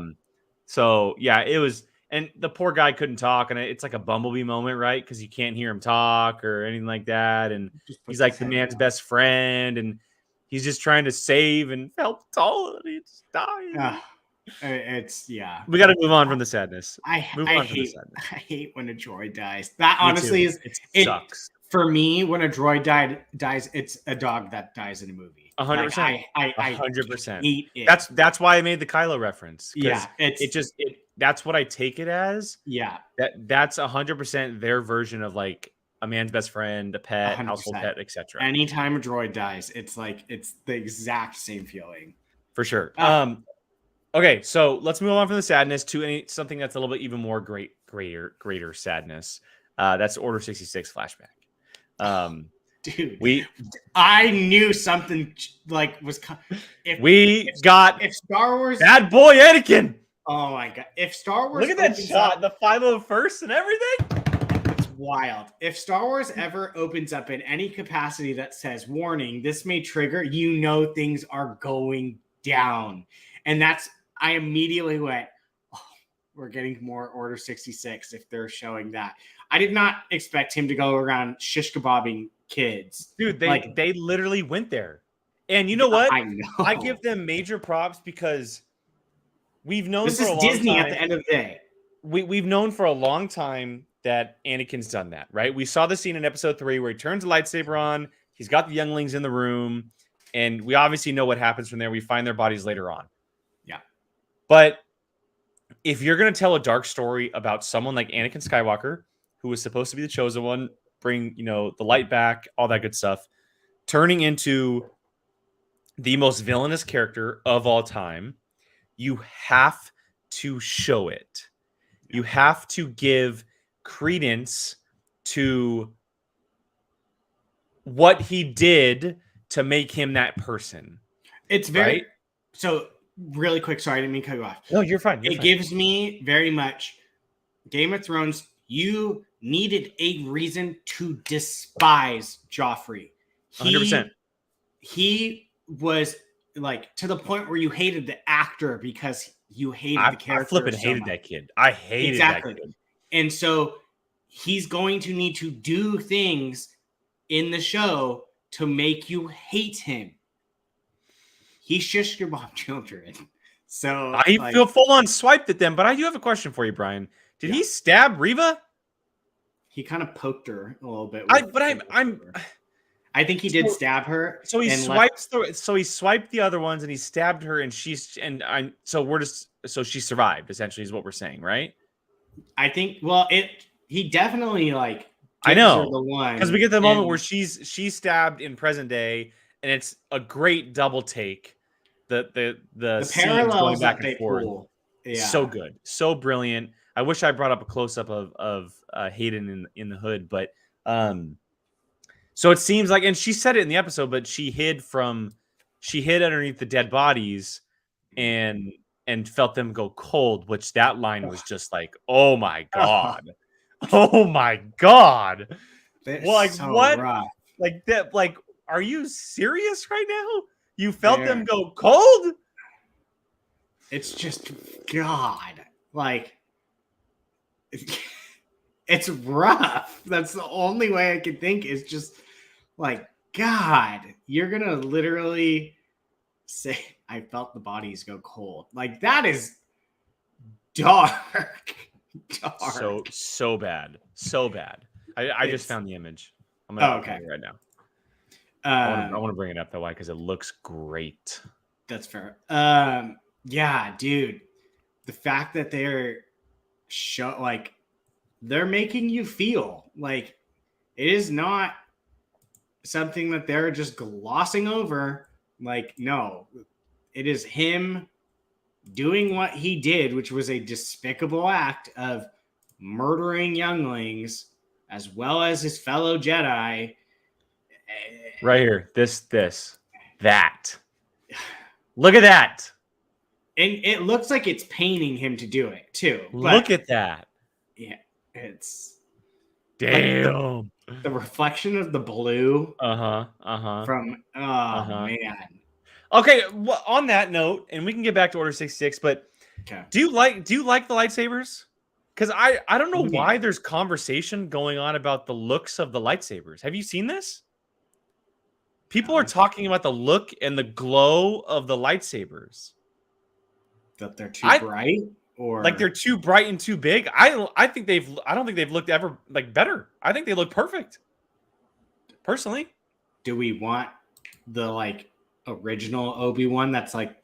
So yeah, it was. And the poor guy couldn't talk, and it's like a Bumblebee moment, right? Because you can't hear him talk or anything like that. And he's like the man's best friend, and he's just trying to save and help Tala, and he just died. We got to move on from the sadness. I hate when a droid dies. That honestly it sucks. For me, when a droid dies, it's a dog that dies in a movie. 100%. I 100%. hate it. That's why I made the Kylo reference. Yeah, that's what I take it as. Yeah, that's 100% their version of like a man's best friend, a pet, 100%. Household pet, etc. Anytime a droid dies, it's the exact same feeling. For sure. Okay, so let's move on from the sadness to something that's a little bit even more greater sadness. That's Order 66 flashback. Dude, I knew something like was. If Star Wars bad boy Anakin. Oh my god! If Star Wars, look at that shot, the 501st and everything. It's wild. If Star Wars ever opens up in any capacity that says "warning," this may trigger. Things are going down, and I immediately went, "Oh, we're getting more Order 66." If they're showing that, I did not expect him to go around shish kebabbing kids, dude. They literally went there, and you know what? I give them major props because. We've known this for is a long Disney time, at the end of the day. We've known for a long time that Anakin's done that, right? We saw the scene in episode 3 where he turns the lightsaber on. He's got the younglings in the room, and we obviously know what happens from there. We find their bodies later on. Yeah. But if you're going to tell a dark story about someone like Anakin Skywalker, who was supposed to be the chosen one, bring, the light back, all that good stuff, turning into the most villainous character of all time, you have to show it. You have to give credence to what he did to make him that person. It's very right? So really quick. Sorry, I didn't mean to cut you off. No, you're fine. It gives me very much Game of Thrones. You needed a reason to despise Joffrey. 100%. He was like to the point where you hated the actor because you hated the character. I flipping hated that kid. I hated that kid. And so he's going to need to do things in the show to make you hate him. He shushed your mom children. So I feel full on swiped at them, but I do have a question for you, Brian. Did he stab Reva? He kind of poked her a little bit. I think he did stab her. So he swiped he swiped the other ones and he stabbed her, and she survived, essentially, is what we're saying, right? I think he definitely like I know the one, because we get the moment where she's stabbed in present day, and it's a great double take. The scenes going back and forth. Yeah. So good, so brilliant. I wish I brought up a close up of Hayden in the hood, but so it seems like, and she said it in the episode, but she hid underneath the dead bodies and felt them go cold, which that line was just like, oh my God. Oh my God. Well, like, so what? Rough. Like that, like, are you serious right now? You felt them go cold? It's just God. Like, it's rough. That's the only way I can think, is just like, God, you're gonna literally say, I felt the bodies go cold. Like, that is dark. So bad. So bad. I just found the image. I'm gonna okay right now. I want to bring it up though. Why? Because it looks great. That's fair. Yeah, dude. The fact that they're they're making you feel like it is not something that they're just glossing over. Like, no, it is him doing what he did, which was a despicable act of murdering younglings as well as his fellow Jedi. Right here. That. Look at that. And it looks like it's paining him to do it too. Look at that. Yeah, it's damn. Like the reflection of the blue. From man. Okay, well, on that note, and we can get back to Order 66, but do you like the lightsabers? Because I don't know why there's conversation going on about the looks of the lightsabers. Have you seen this? People are talking about the look and the glow of the lightsabers. That they're too bright, or like they're too bright and too big. I don't think they've looked ever like better. I think they look perfect. Personally. Do we want the like original Obi-Wan that's like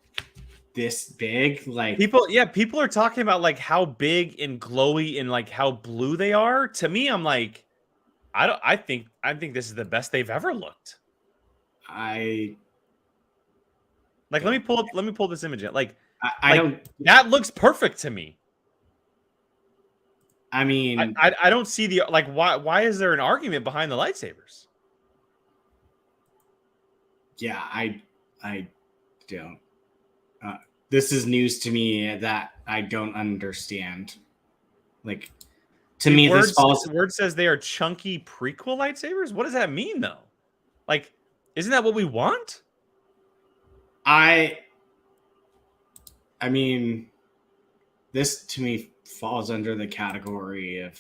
this big? Like people are talking about like how big and glowy and like how blue they are. To me, I'm like, I think this is the best they've ever looked. Let me pull this image in. Like, I don't. That looks perfect to me. I mean, I don't see the like. Why is there an argument behind the lightsabers? Yeah, I don't. This is news to me that I don't understand. Like, to me, the word says they are chunky prequel lightsabers. What does that mean, though? Like, isn't that what we want? I mean, this to me falls under the category of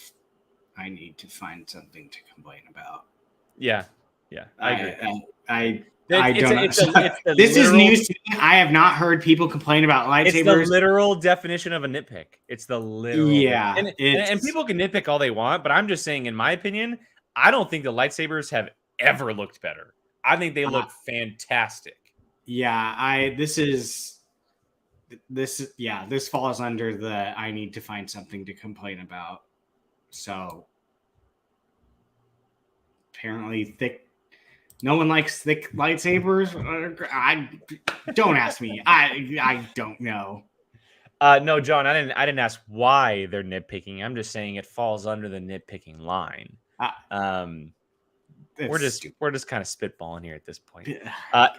I need to find something to complain about. Yeah, I agree. I don't know. This is news to me. I have not heard people complain about lightsabers. It's the literal definition of a nitpick. It's the literal. Yeah. And people can nitpick all they want, but I'm just saying, in my opinion, I don't think the lightsabers have ever looked better. I think they look fantastic. Yeah, this falls under the I need to find something to complain about. So apparently no one likes thick lightsabers. Don't ask me. I don't know. No, John, I didn't ask why they're nitpicking. I'm just saying it falls under the nitpicking line. We're just kind of spitballing here at this point.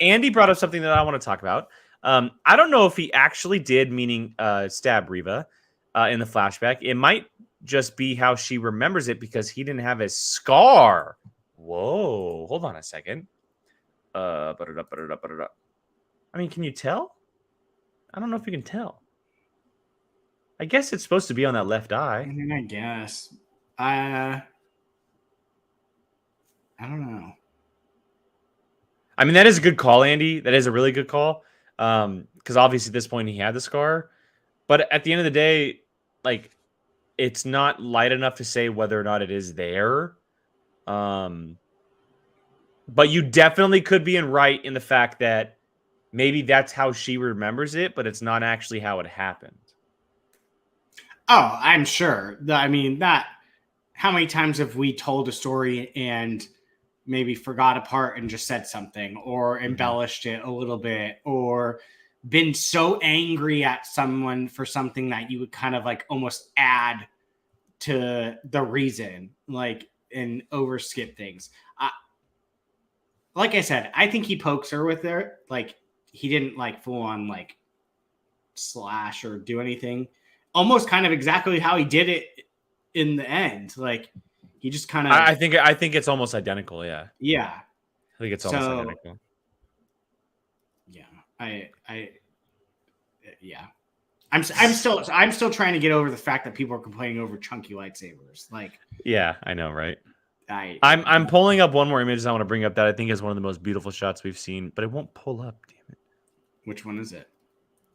Andy brought up something that I want to talk about. I don't know if he actually did, meaning stab Reva in the flashback. It might just be how she remembers it because he didn't have a scar. Whoa, hold on a second. I mean, can you tell? I don't know if you can tell. I guess it's supposed to be on that left eye. I mean, I guess. I don't know. I mean, that is a good call, Andy. That is a really good call. Because obviously at this point he had the scar. But at the end of the day, like, it's not light enough to say whether or not it is there. But you definitely could be right in the fact that maybe that's how she remembers it, but it's not actually how it happened. Oh, I'm sure. I mean, that. How many times have we told a story and maybe forgot a part and just said something, or embellished it a little bit, or been so angry at someone for something that you would kind of like almost add to the reason, like, and overskip things. Like I said, I think he pokes her with her. Like, he didn't like full on like slash or do anything. Almost kind of exactly how he did it in the end. Like, he just kind of. I think it's almost identical. Yeah. Yeah. I think it's almost identical. Yeah. Yeah. I'm still trying to get over the fact that people are complaining over chunky lightsabers. Like, yeah, I know, right? I'm pulling up one more image I want to bring up that I think is one of the most beautiful shots we've seen, but it won't pull up. Damn it! Which one is it?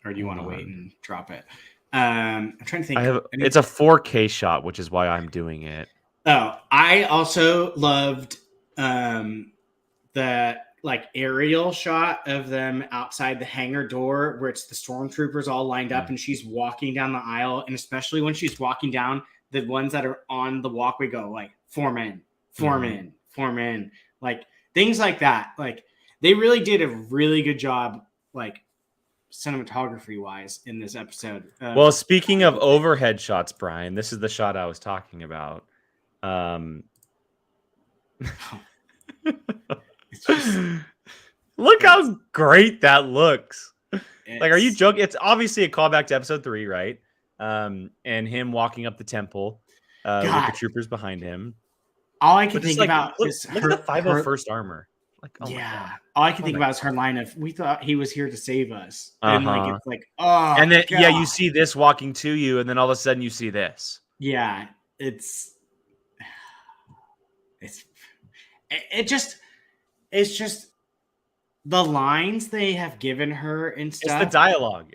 Or do you want to wait and drop it? I'm trying to think. It's a 4K shot, which is why I'm doing it. Oh, I also loved the like aerial shot of them outside the hangar door where it's the stormtroopers all lined up and she's walking down the aisle, and especially when she's walking down, the ones that are on the walkway go like form in, like things like that. Like, they really did a really good job, like cinematography wise, in this episode. Well, speaking of overhead shots, Brian, this is the shot I was talking about. Look how great that looks. Like, are you joking? It's obviously a callback to episode 3, right? And him walking up the temple with the troopers behind him. All I can think about is look at the 501st armor. Like, oh yeah, all I can think about is her line of "We thought he was here to save us," and like it's like, oh, and then you see this walking to you, and then all of a sudden you see this. Yeah, it's just the lines they have given her and stuff. It's the dialogue.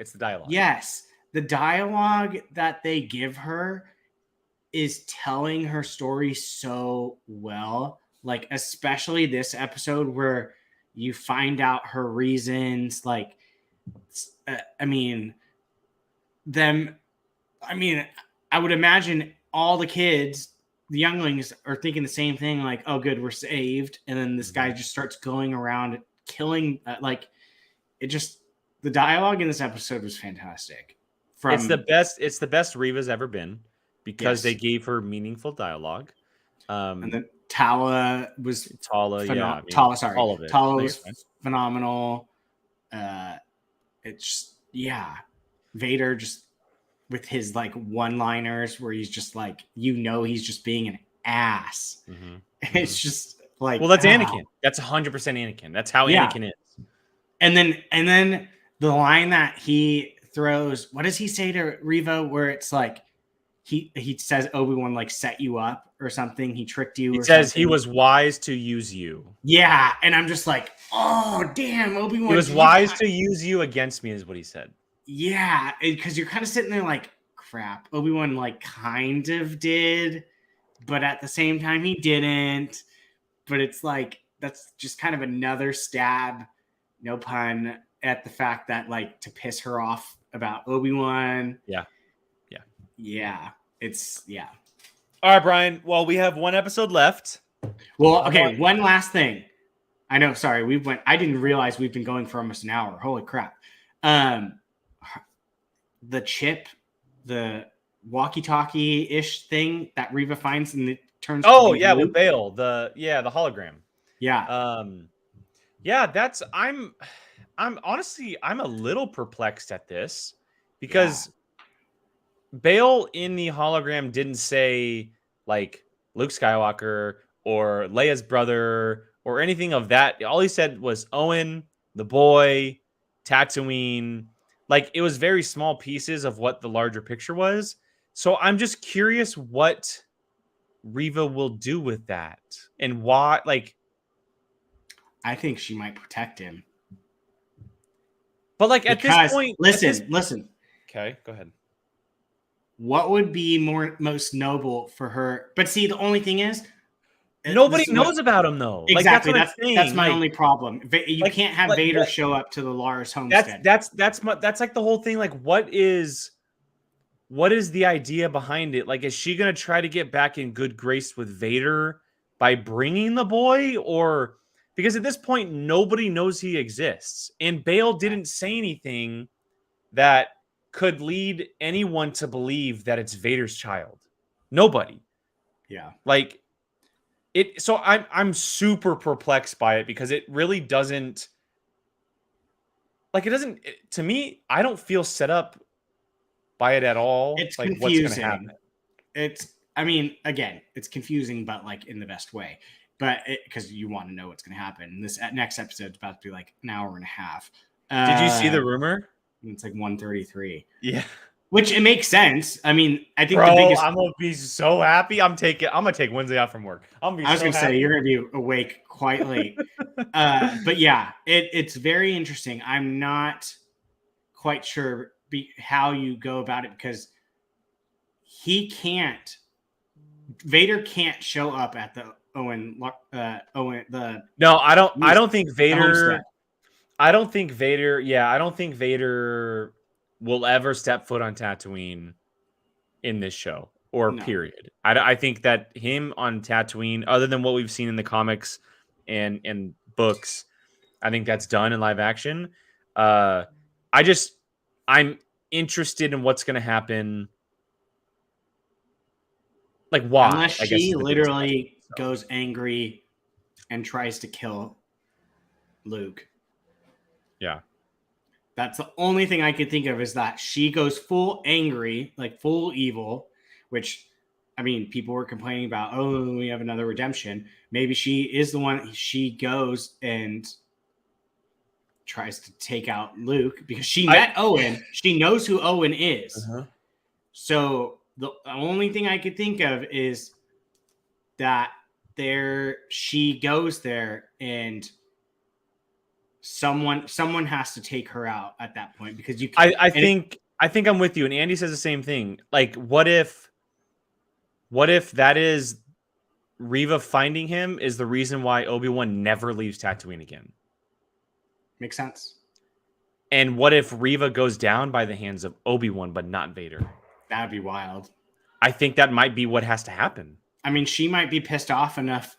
Yes, the dialogue that they give her is telling her story so well. Like, especially this episode where you find out her reasons. Like, I would imagine all the kids, the younglings, are thinking the same thing. Like, oh, good, we're saved. And then this guy just starts going around killing. The dialogue in this episode was fantastic. It's the best Reva's ever been because they gave her meaningful dialogue. And then Tala was Tala was phenomenal. Vader just with his like one-liners where he's just like, he's just being an ass. It's just like, well, that's Anakin. That's 100% Anakin. That's how Anakin is. And then the line that he throws, what does he say to Reva? Where it's like he says Obi-Wan like set you up or something. He tricked you. He says he was wise to use you. Yeah, and I'm just like, oh damn, Obi-Wan. He was wise to use you against me, is what he said. Yeah, because you're kind of sitting there like, crap. Obi-Wan like kind of did, but at the same time he didn't. But it's like, that's just kind of another stab, no pun, at the fact that like to piss her off about Obi-Wan. Yeah. All right, Brian. Well, we have one episode left. Well, okay. One last thing. I know. Sorry, I didn't realize we've been going for almost an hour. Holy crap. The chip, the walkie-talkie-ish thing that Reva finds and it turns. Oh yeah, with Bail. The hologram. Yeah. I'm honestly a little perplexed at this because Bail in the hologram didn't say like Luke Skywalker or Leia's brother or anything of that. All he said was Owen, the boy, Tatooine. Like, it was very small pieces of what the larger picture was. So I'm just curious what Reva will do with that and why. Like, I think she might protect him. But like at this point, listen. Okay, go ahead. What would be most noble for her? But see, the only thing is, nobody knows about him though. Exactly. Like, that's my only problem. You can't have Vader show up to the Lars homestead. That's like the whole thing. Like, what is the idea behind it? Like, is she gonna try to get back in good grace with Vader by bringing the boy, or because at this point nobody knows he exists, and Bale didn't say anything that could lead anyone to believe that it's Vader's child. Nobody. Yeah. Like it. So I'm super perplexed by it because it really doesn't. Like, it doesn't. To me, I don't feel set up by it at all. It's like confusing. What's going to happen? I mean, again, it's confusing, but like in the best way. But because you want to know what's going to happen. This next episode is about to be like an hour and a half. Did you see the rumor? It's like 1:33. Yeah, which it makes sense. I mean, I think I'm gonna be so happy. I'm gonna take Wednesday off from work. I was gonna say you're gonna be awake quite late. But yeah, it's very interesting. I'm not quite sure how you go about it because Vader can't show up at the Owen. No, I don't think Vader. I don't think Vader. Yeah, I don't think Vader will ever step foot on Tatooine in this show period. I think that him on Tatooine, other than what we've seen in the comics and books, I think that's done in live action. I'm interested in what's going to happen. Like, why? Unless she literally goes angry and tries to kill Luke. Yeah. That's the only thing I could think of is that she goes full angry, like full evil, which, I mean, people were complaining about, oh, we have another redemption. Maybe she is the one, she goes and tries to take out Luke because she met Owen. She knows who Owen is. Uh-huh. So the only thing I could think of is that she goes there and someone has to take her out at that point because you can't. I think I'm with you, and Andy says the same thing. Like, what if that is Reva finding him is the reason why Obi-Wan never leaves Tatooine again? Makes sense. And what if Reva goes down by the hands of Obi-Wan but not Vader? That'd be wild. I think that might be what has to happen. I mean, she might be pissed off enough,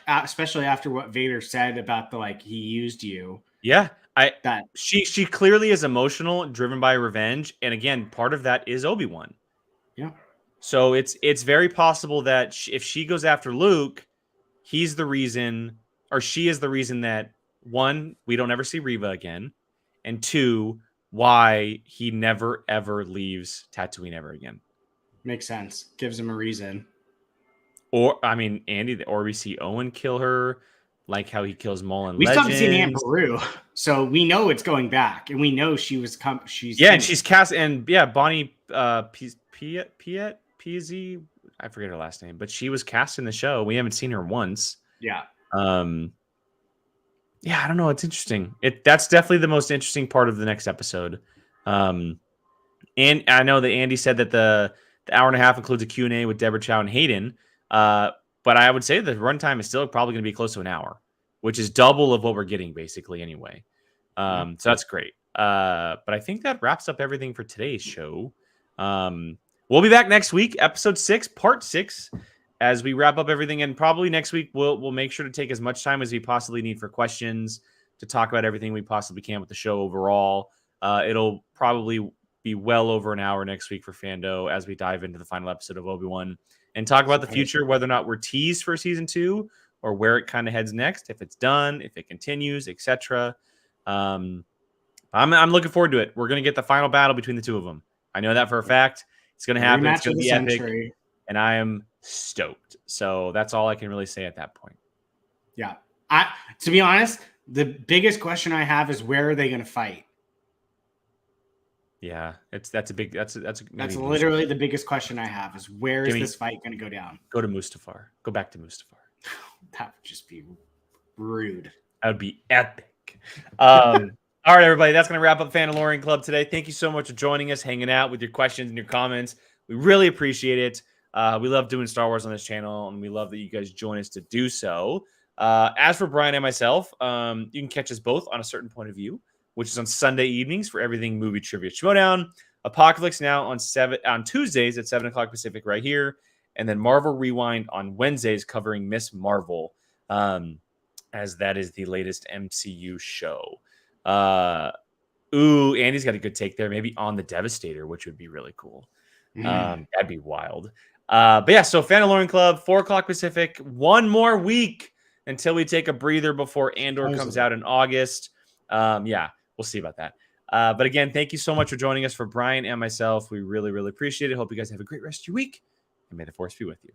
especially after what Vader said about he used you. Yeah, she clearly is emotional, driven by revenge, and again, part of that is Obi-Wan. Yeah. So it's very possible that if she goes after Luke, he's the reason, or she is the reason that, one, we don't ever see Reva again, and two, why he never ever leaves Tatooine ever again. Makes sense. Gives him a reason. Or, I mean, Andy, or we see Owen kill her, like how he kills Maul in Legends. We still haven't seen Aunt Beru, so we know it's going back, and we know she's and she's cast, and Bonnie Piazzi, I forget her last name, but she was cast in the show. We haven't seen her once. Yeah. I don't know. It's interesting. That's definitely the most interesting part of the next episode. And I know that Andy said that the hour and a half includes a Q&A with Deborah Chow and Hayden. But I would say the runtime is still probably going to be close to an hour, which is double of what we're getting basically anyway. So that's great. But I think that wraps up everything for today's show. We'll be back next week, episode 6, part 6, as we wrap up everything. And probably next week, we'll make sure to take as much time as we possibly need for questions to talk about everything we possibly can with the show overall. It'll probably be well over an hour next week for Fando as we dive into the final episode of Obi-Wan and talk about the future, whether or not we're teased for season 2 or where it kind of heads next, if it's done, if it continues, etc. I'm looking forward to it. We're going to get the final battle between the two of them. I know that for a fact. It's going to happen. It's going to be epic, and I am stoked. So that's all I can really say at that point. Yeah. To be honest, the biggest question I have is where are they going to fight? Yeah, that's literally the biggest question I have is where is this fight going to go down? Go to Mustafar. Go back to Mustafar. That would just be rude. That would be epic. All right, everybody, that's going to wrap up Fandalorian Club today. Thank you so much for joining us, hanging out with your questions and your comments. We really appreciate it. We love doing Star Wars on this channel, and we love that you guys join us to do so. As for Brian and myself, you can catch us both on A Certain Point of View, which is on Sunday evenings for everything movie trivia showdown. Apocalypse Now on Tuesdays at 7 o'clock Pacific right here, and then Marvel Rewind on Wednesdays covering Miss Marvel, as that is the latest MCU show. Andy's got a good take there. Maybe On the Devastator, which would be really cool. That'd be wild. But yeah, so Fandalorian Club, 4 o'clock Pacific, one more week until we take a breather before Andor comes out in August. Yeah, we'll see about that. But again, thank you so much for joining us. For Brian and myself, we really, really appreciate it. Hope you guys have a great rest of your week, and may the Force be with you.